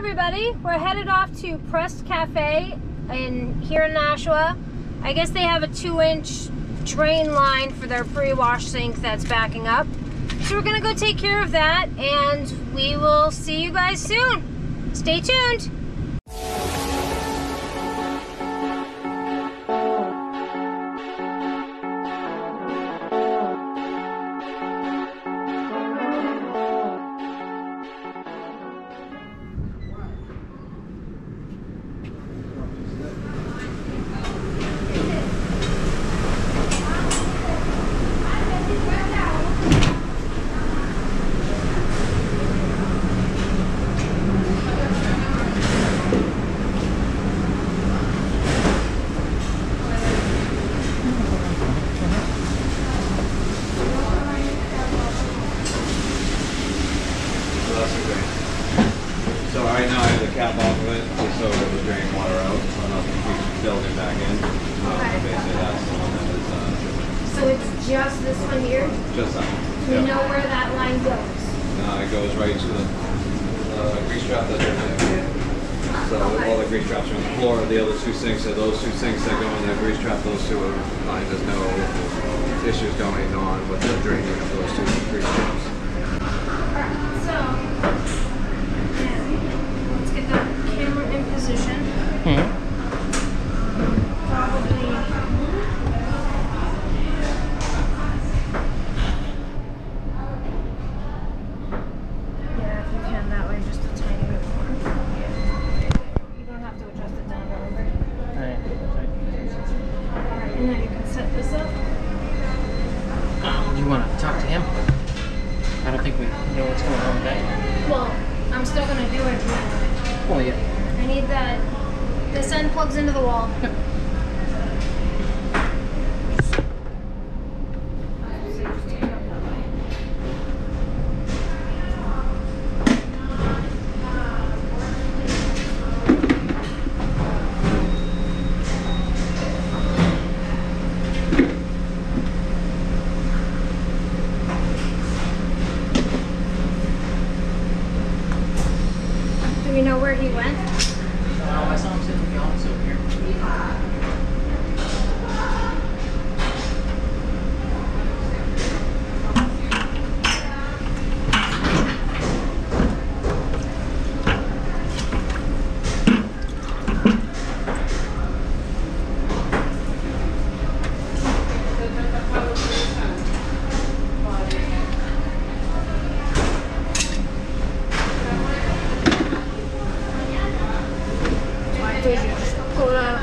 everybody. We're headed off to Pressed Cafe here in Nashua. I guess they have a 2-inch drain line for their pre-wash sink that's backing up. So we're gonna go take care of that, and we will see you guys soon. Stay tuned. So right now I have the cap off of it just so it will drain water out so nothing keeps building back in. Okay. Basically that's the one that is So it's just this one here? just that one. We know where that line goes. It goes right to the grease trap that's right there. So all the grease traps are on the floor. The other two sinks are those two sinks that go in the grease trap. Those two are fine. There's no issues going on with the draining of those two grease traps. Alright, so let's get the camera in position. Probably. Yeah, if you can that way, just a tiny bit more. You don't have to adjust it down, remember? Alright, and then you can set this up. You want to talk to him? I don't think we know what's going on with that. Well, I'm still gonna do it. Well, yeah. I need that. This end plugs into the wall. Do we know where he went? I saw him sitting in the office over here. Pull it out.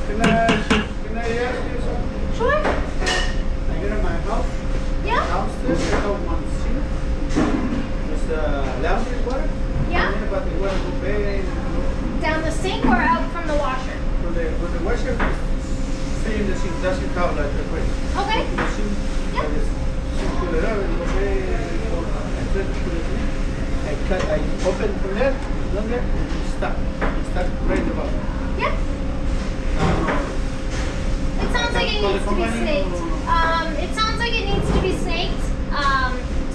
Can I ask you something? Sure. I get in my house. Yeah. Downstairs, I have one sink. There's laundry water. Yeah. But the water will pay. Down the sink or out from the washer? When the washer is stay in the sink, doesn't count like the way. Okay. The sink, Yeah. I just pull it out and go pay. I open from there, down there, and it's stuck. It's stuck right above. Yeah. It sounds like it needs to be snaked. It sounds like it needs to be snaked.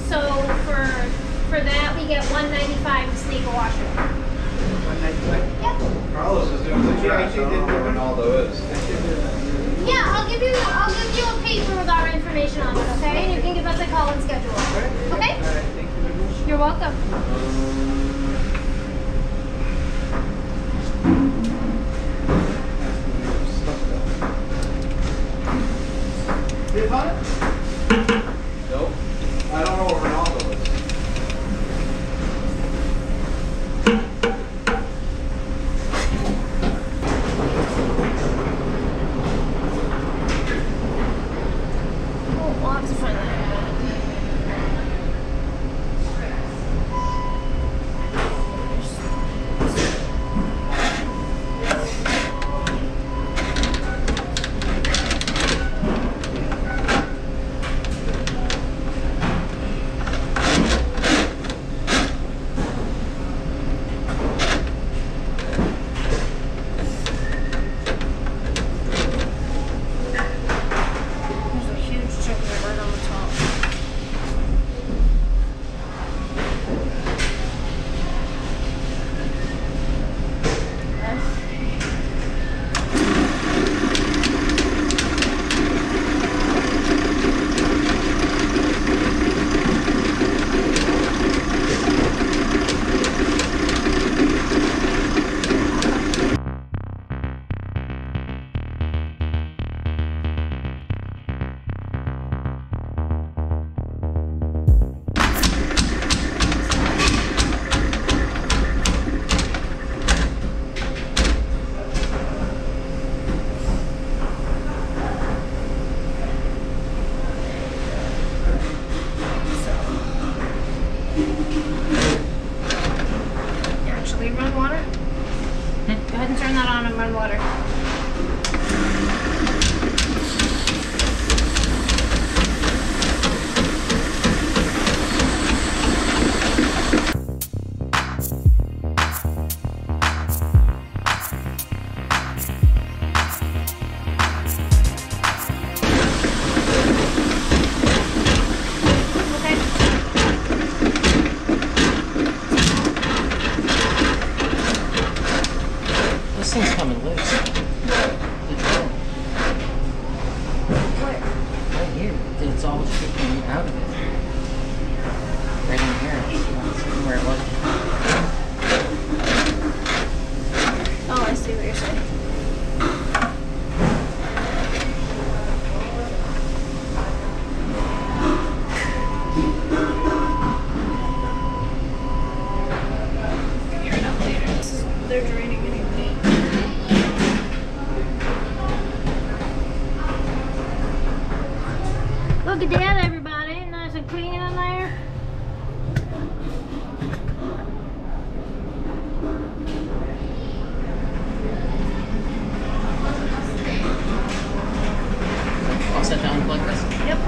So for that we get $1.95 to snake a washer. 195. Yeah. Carlos is doing the trash. I don't know where Ronaldo is. Yeah, I'll give you a paper with our information on it, okay? And you can give us a call and schedule it. Okay? All right, thank you very much. You're welcome. You found it? Nope. I don't know where have to find that in a minute. Look at that, everybody. Nice and clean in there. I'll set down and plug this? Yep.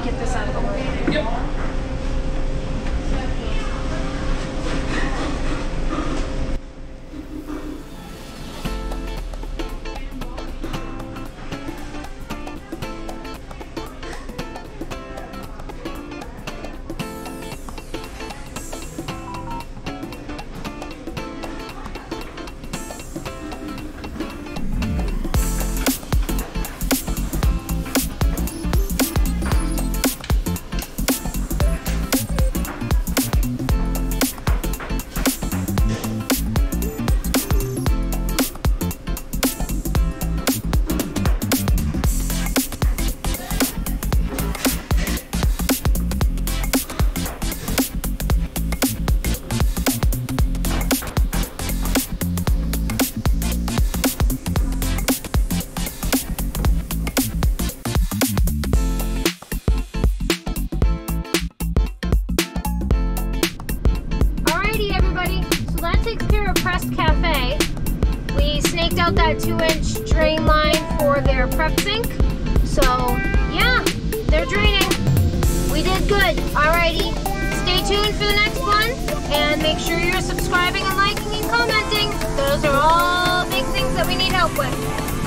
Get this out of the way. Yep. Takes care of Pressed Cafe. out that 2-inch drain line for their prep sink. So yeah, they're draining. We did good. Alrighty, stay tuned for the next one, and make sure you're subscribing and liking and commenting. Those are all big things that we need help with.